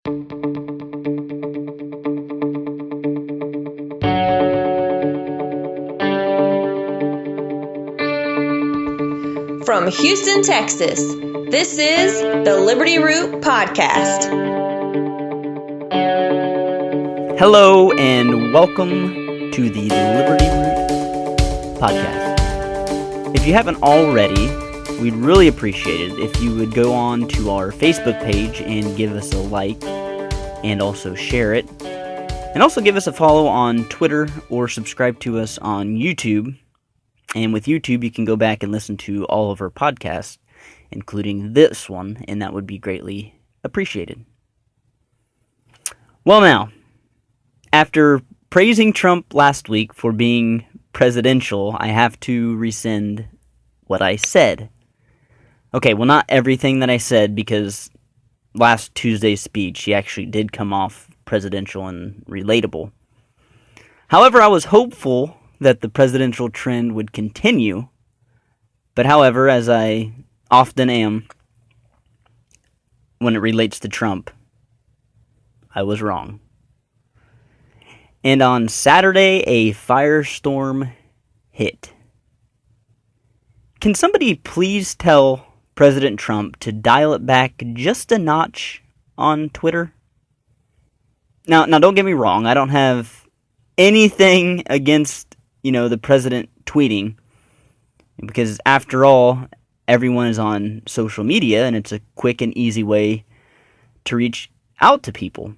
From Houston, Texas, this is the Liberty Root Podcast. Hello and welcome to the Liberty Root Podcast. If you haven't already, we'd really appreciate it if you would go on to our Facebook page and give us a like and also share it. And also give us a follow on Twitter or subscribe to us on YouTube. And with YouTube, you can go back and listen to all of our podcasts, including this one, and that would be greatly appreciated. Well now, after praising Trump last week for being presidential, I have to rescind what I said. Okay, well not everything that I said, because last Tuesday's speech, he actually did come off presidential and relatable. However, I was hopeful that the presidential trend would continue, but however, as I often am when it relates to Trump, I was wrong. And on Saturday, a firestorm hit. Can somebody please tell President Trump to dial it back just a notch on Twitter? Now don't get me wrong, I don't have anything against the president tweeting, because after all, everyone is on social media and it's a quick and easy way to reach out to people.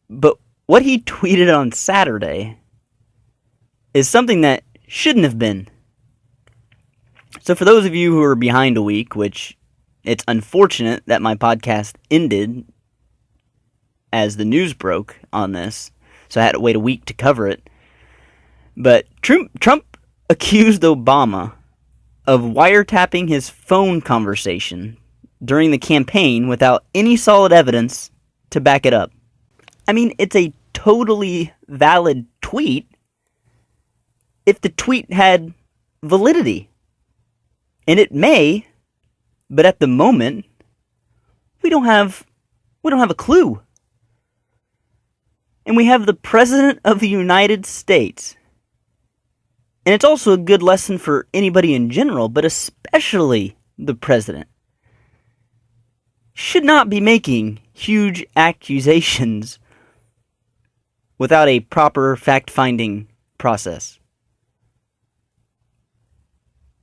But what he tweeted on Saturday is something that shouldn't have been. So for those of you who are behind a week, which it's unfortunate that my podcast ended as the news broke on this, so I had to wait a week to cover it. But Trump accused Obama of wiretapping his phone conversation during the campaign without any solid evidence to back it up. I mean, it's a totally valid tweet if the tweet had validity. And it may, but at the moment, we don't have a clue. And we have the President of the United States. And it's also a good lesson for anybody in general, but especially the president. Should not be making huge accusations without a proper fact-finding process.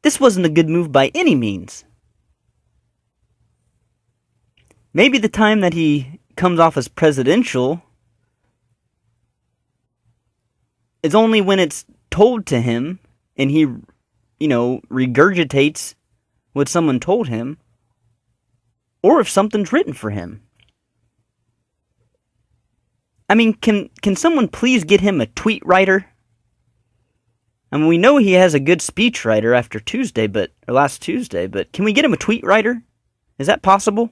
This wasn't a good move by any means. Maybe the time that he comes off as presidential is only when it's told to him and he, regurgitates what someone told him, or if something's written for him. I mean, can someone please get him a tweet writer? I mean, we know he has a good speech writer after last Tuesday, but can we get him a tweet writer? Is that possible?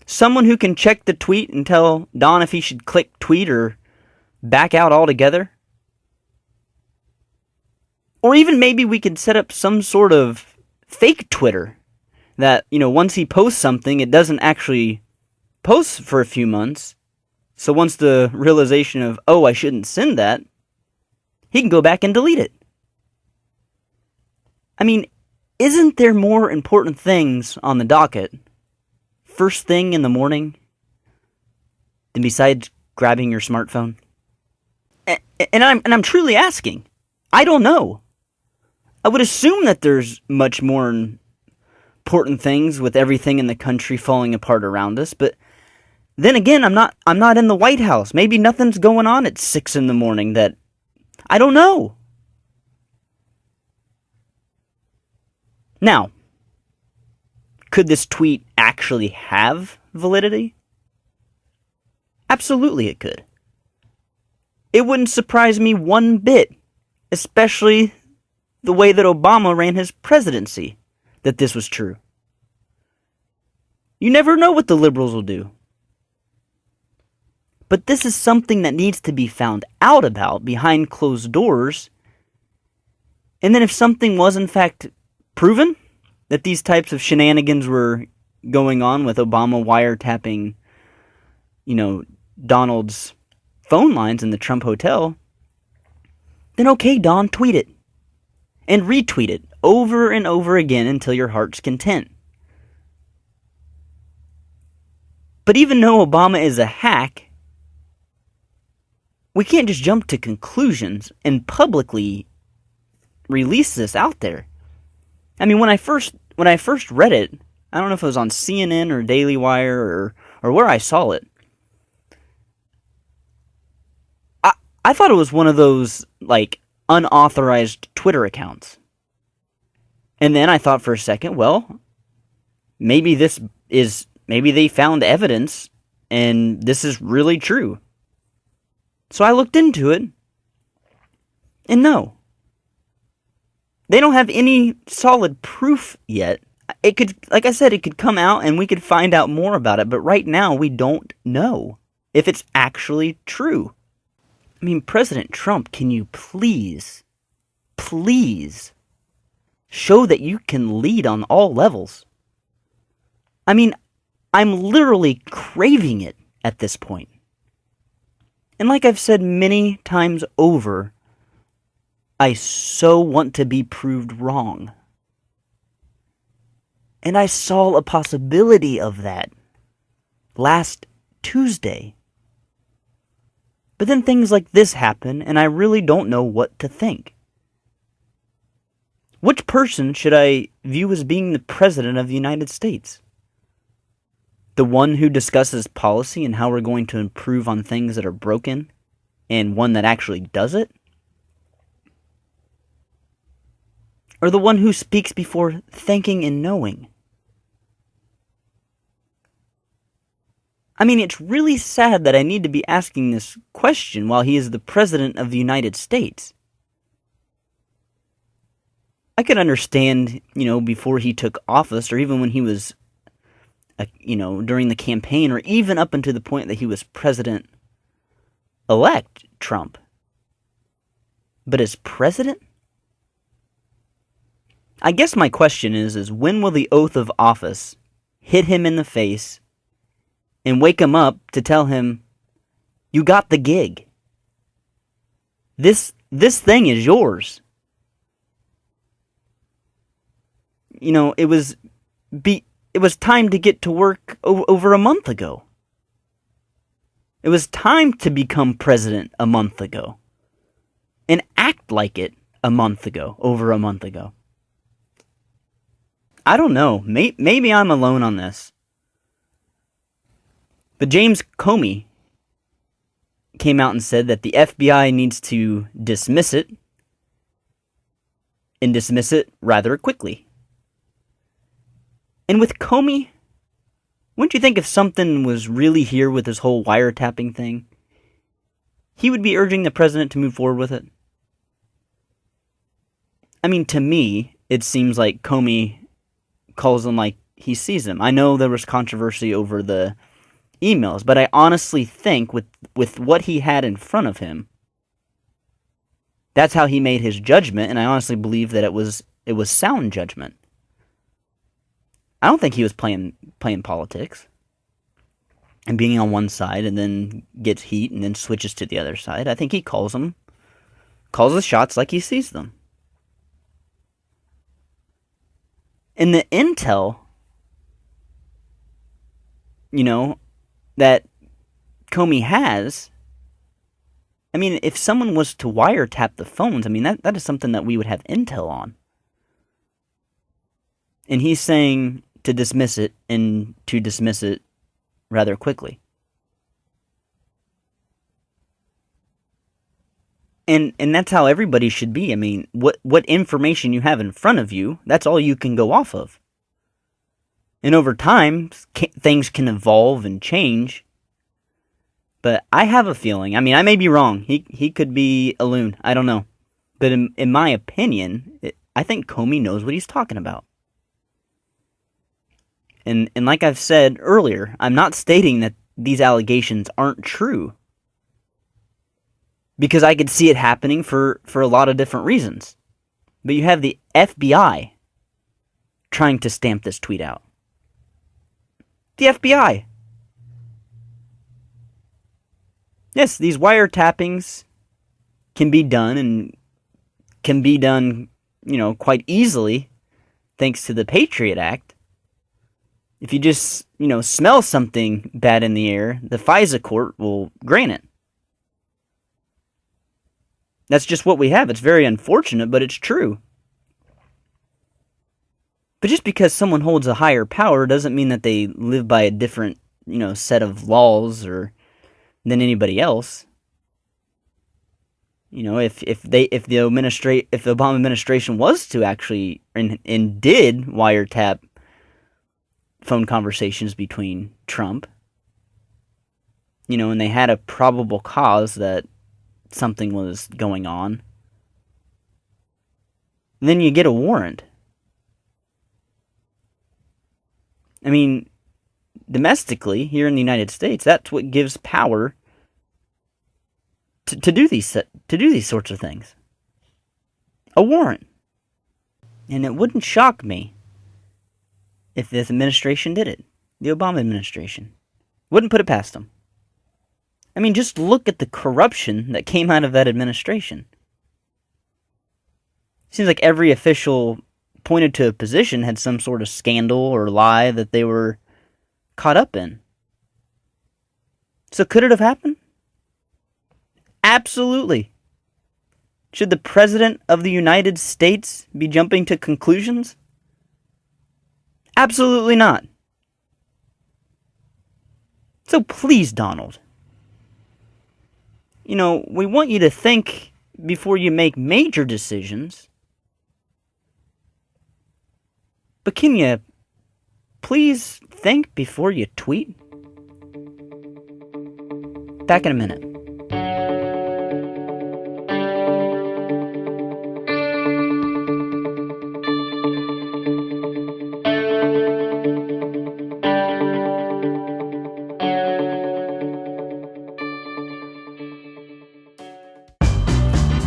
Someone who can check the tweet and tell Don if he should click tweet or back out altogether? Or even maybe we could set up some sort of fake Twitter that, once he posts something, it doesn't actually post for a few months. So once the realization of, I shouldn't send that, he can go back and delete it. I mean, isn't there more important things on the docket first thing in the morning than besides grabbing your smartphone? And I'm truly asking. I don't know. I would assume that there's much more important things with everything in the country falling apart around us, but then again, I'm not in the White House. Maybe nothing's going on at 6 a.m. that I don't know. Now, could this tweet actually have validity? Absolutely it could. It wouldn't surprise me one bit, especially the way that Obama ran his presidency, that this was true. You never know what the liberals will do. But this is something that needs to be found out about behind closed doors. And then if something was in fact proven, that these types of shenanigans were going on with Obama wiretapping, Donald's phone lines in the Trump hotel, then okay, Don, tweet it. And retweet it over and over again until your heart's content. But even though Obama is a hack, we can't just jump to conclusions and publicly release this out there. I mean, when I first read it, I don't know if it was on CNN or Daily Wire or where I saw it. I thought it was one of those, unauthorized Twitter accounts. And then I thought for a second, well, maybe they found evidence and this is really true. So I looked into it, and no. They don't have any solid proof yet. It could, like I said, it could come out and we could find out more about it, but right now we don't know if it's actually true. I mean, President Trump, can you please show that you can lead on all levels? I mean, I'm literally craving it at this point. And like I've said many times over, I so want to be proved wrong. And I saw a possibility of that last Tuesday. But then things like this happen, and I really don't know what to think. Which person should I view as being the President of the United States? The one who discusses policy and how we're going to improve on things that are broken, and one that actually does it? Or the one who speaks before thinking and knowing? I mean, it's really sad that I need to be asking this question while he is the President of the United States. I could understand, before he took office, or even when he was, during the campaign, or even up until the point that he was President-elect Trump. But as President? I guess my question is when will the oath of office hit him in the face and wake him up to tell him, you got the gig. This thing is yours. It was time to get to work over a month ago. It was time to become president a month ago. And act like it over a month ago. I don't know. Maybe I'm alone on this. But James Comey came out and said that the FBI needs to dismiss it, and dismiss it rather quickly. And with Comey, wouldn't you think if something was really here with this whole wiretapping thing, he would be urging the president to move forward with it? I mean, to me, it seems like Comey calls them like he sees them. I know there was controversy over the emails, but I honestly think with what he had in front of him, that's how he made his judgment, and I honestly believe that it was sound judgment. I don't think he was playing politics and being on one side and then gets heat and then switches to the other side. I think he calls the shots like he sees them. And the intel, that Comey has, I mean, if someone was to wiretap the phones, I mean, that is something that we would have intel on. And he's saying to dismiss it, and to dismiss it rather quickly. And that's how everybody should be. I mean, what information you have in front of you, that's all you can go off of. And over time, things can evolve and change. But I have a feeling, I mean, I may be wrong. He could be a loon. I don't know. But in my opinion, I think Comey knows what he's talking about. And like I've said earlier, I'm not stating that these allegations aren't true. Because I could see it happening for a lot of different reasons. But you have the FBI trying to stamp this tweet out. the FBI. Yes, these wiretappings can be done and can be done, quite easily thanks to the Patriot Act. If you just, smell something bad in the air, the FISA court will grant it. That's just what we have. It's very unfortunate, but it's true. But just because someone holds a higher power doesn't mean that they live by a different, set of laws or than anybody else. If the Obama administration was to actually and did wiretap phone conversations between Trump, and they had a probable cause that something was going on, then you get a warrant. I mean, domestically, here in the United States, that's what gives power to do these sorts of things. A warrant. And it wouldn't shock me if this administration did it. The Obama administration. Wouldn't put it past them. I mean, just look at the corruption that came out of that administration. Seems like every official pointed to a position had some sort of scandal or lie that they were caught up in. So could it have happened? Absolutely. Should the President of the United States be jumping to conclusions? Absolutely not. So please, Donald, we want you to think before you make major decisions. But can you please think before you tweet? Back in a minute.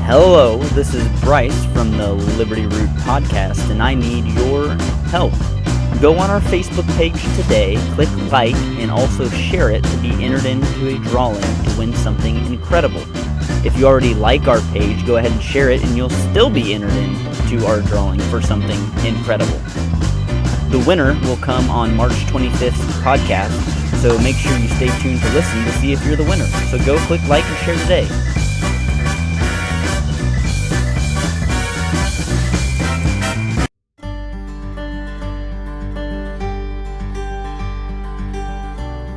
Hello, this is Bryce from the Liberty Root Podcast, and I need your help. Go on our Facebook page today, click like, and also share it to be entered into a drawing to win something incredible. If you already like our page, go ahead and share it, and you'll still be entered into our drawing for something incredible. The winner will come on March 25th's podcast, so make sure you stay tuned to listen to see if you're the winner. So go click like and share today.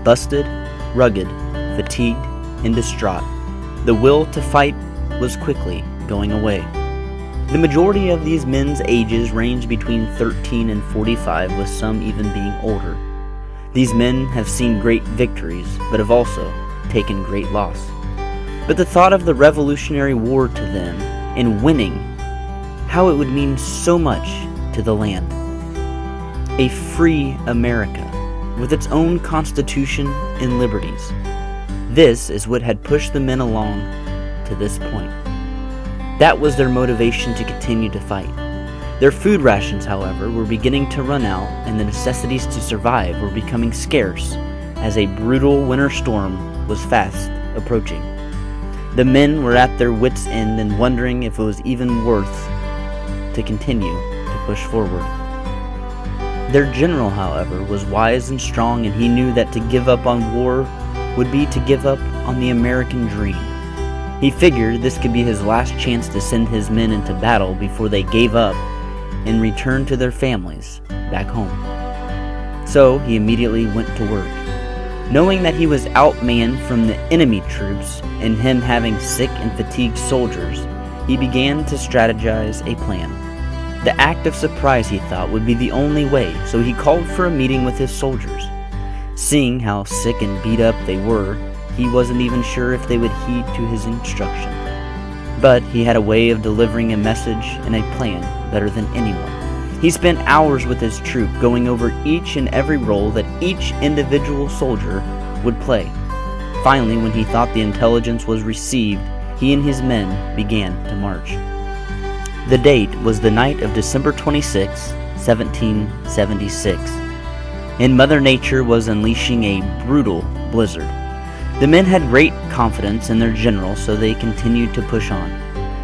Busted, rugged, fatigued, and distraught, the will to fight was quickly going away. The majority of these men's ages range between 13 and 45, with some even being older. These men have seen great victories, but have also taken great loss. But the thought of the Revolutionary War to them, and winning, how it would mean so much to the land. A free America, with its own constitution and liberties. This is what had pushed the men along to this point. That was their motivation to continue to fight. Their food rations, however, were beginning to run out, and the necessities to survive were becoming scarce as a brutal winter storm was fast approaching. The men were at their wits' end and wondering if it was even worth to continue to push forward. Their general, however, was wise and strong, and he knew that to give up on war would be to give up on the American dream. He figured this could be his last chance to send his men into battle before they gave up and returned to their families back home. So he immediately went to work. Knowing that he was outmanned from the enemy troops and him having sick and fatigued soldiers, he began to strategize a plan. The act of surprise, he thought, would be the only way, so he called for a meeting with his soldiers. Seeing how sick and beat up they were, he wasn't even sure if they would heed to his instruction. But he had a way of delivering a message and a plan better than anyone. He spent hours with his troop going over each and every role that each individual soldier would play. Finally, when he thought the intelligence was received, he and his men began to march. The date was the night of December 26, 1776. and Mother Nature was unleashing a brutal blizzard. The men had great confidence in their general, so they continued to push on.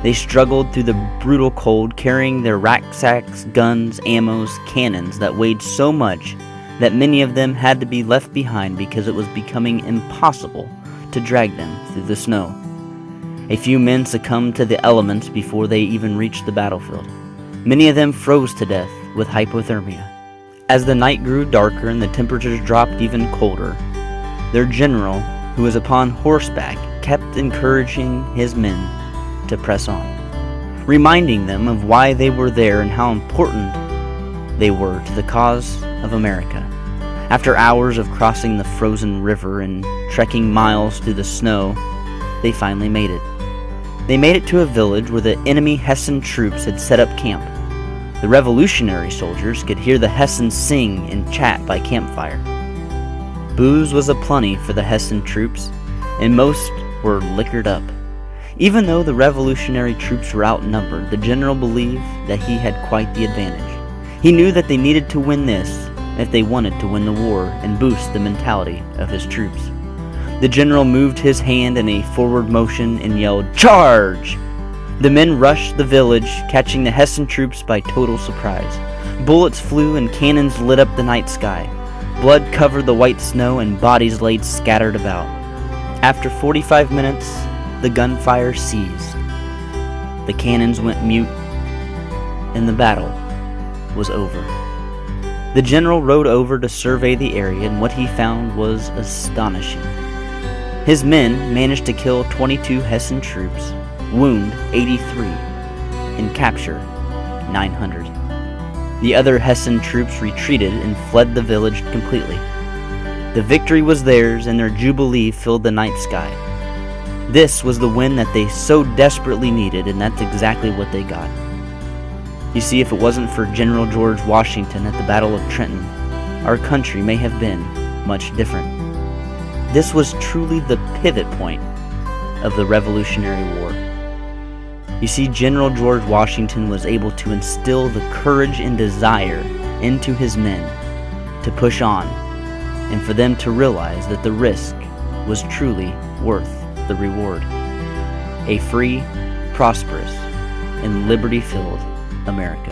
They struggled through the brutal cold, carrying their rucksacks, guns, ammos, cannons that weighed so much that many of them had to be left behind because it was becoming impossible to drag them through the snow. A few men succumbed to the elements before they even reached the battlefield. Many of them froze to death with hypothermia. As the night grew darker and the temperatures dropped even colder, their general, who was upon horseback, kept encouraging his men to press on, reminding them of why they were there and how important they were to the cause of America. After hours of crossing the frozen river and trekking miles through the snow, they finally made it. They made it to a village where the enemy Hessian troops had set up camp. The revolutionary soldiers could hear the Hessians sing and chat by campfire. Booze was aplenty for the Hessian troops, and most were liquored up. Even though the revolutionary troops were outnumbered, the general believed that he had quite the advantage. He knew that they needed to win this if they wanted to win the war and boost the mentality of his troops. The general moved his hand in a forward motion and yelled, "Charge!" The men rushed the village, catching the Hessian troops by total surprise. Bullets flew and cannons lit up the night sky. Blood covered the white snow and bodies lay scattered about. After 45 minutes, the gunfire ceased. The cannons went mute, and the battle was over. The general rode over to survey the area, and what he found was astonishing. His men managed to kill 22 Hessian troops, wound 83, and capture 900. The other Hessian troops retreated and fled the village completely. The victory was theirs, and their jubilee filled the night sky. This was the win that they so desperately needed, and that's exactly what they got. You see, if it wasn't for General George Washington at the Battle of Trenton, our country may have been much different. This was truly the pivot point of the Revolutionary War. You see, General George Washington was able to instill the courage and desire into his men to push on, and for them to realize that the risk was truly worth the reward. A free, prosperous, and liberty-filled America.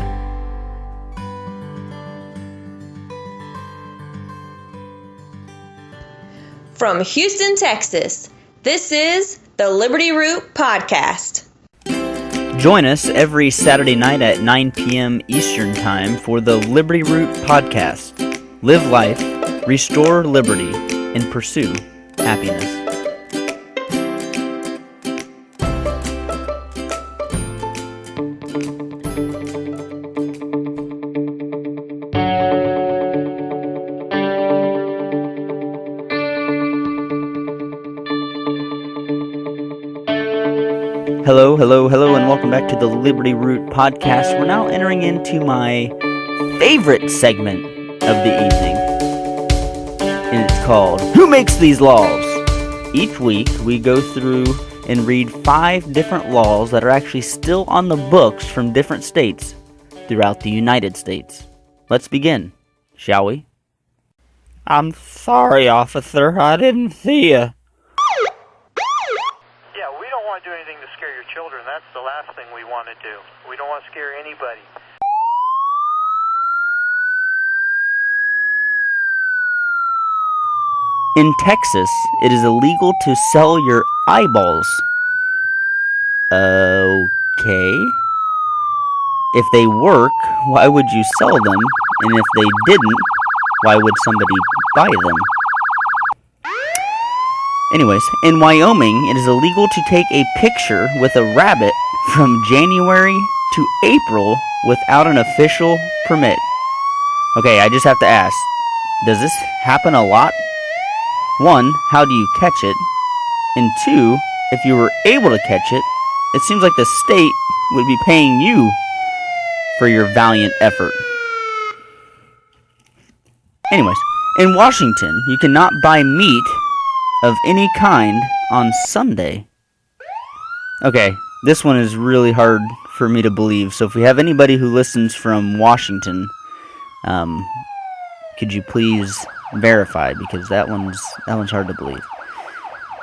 From Houston, Texas, this is the Liberty Root Podcast. Join us every Saturday night at 9 p.m. Eastern Time for the Liberty Root Podcast. Live life, restore liberty, and pursue happiness. Hello, and welcome back to the Liberty Root Podcast. We're now entering into my favorite segment of the evening, and it's called Who Makes These Laws? Each week, we go through and read 5 different laws that are actually still on the books from different states throughout the United States. Let's begin, shall we? I'm sorry, officer. I didn't see you. Do anything to scare your children. That's the last thing we want to do. We don't want to scare anybody. In Texas, it is illegal to sell your eyeballs. Okay. If they work, why would you sell them? And if they didn't, why would somebody buy them? Anyways, in Wyoming, it is illegal to take a picture with a rabbit from January to April without an official permit. Okay, I just have to ask, does this happen a lot? 1, how do you catch it? And 2, if you were able to catch it, it seems like the state would be paying you for your valiant effort. Anyways, in Washington, you cannot buy meat of any kind on Sunday. Okay, this one is really hard for me to believe, so if we have anybody who listens from Washington, Could you please verify? Because that one's hard to believe.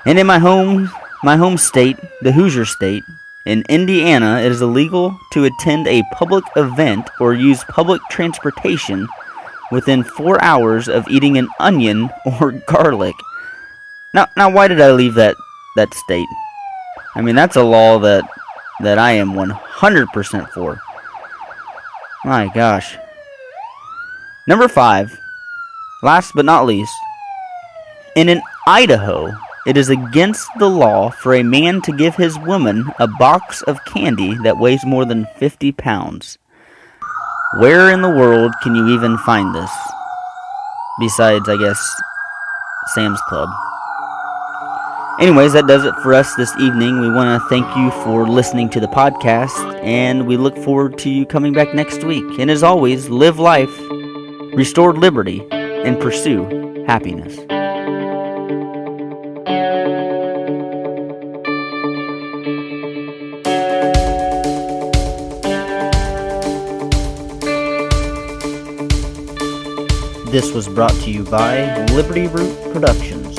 And in my home state, the Hoosier State, in Indiana, it is illegal to attend a public event or use public transportation within 4 hours of eating an onion or garlic. Now, why did I leave that state? I mean, that's a law that I am 100% for. My gosh. Number 5, last but not least, in Idaho, it is against the law for a man to give his woman a box of candy that weighs more than 50 pounds. Where in the world can you even find this? Besides, I guess, Sam's Club. Anyways, that does it for us this evening. We want to thank you for listening to the podcast, and we look forward to you coming back next week. And as always, live life, restore liberty, and pursue happiness. This was brought to you by Liberty Root Productions.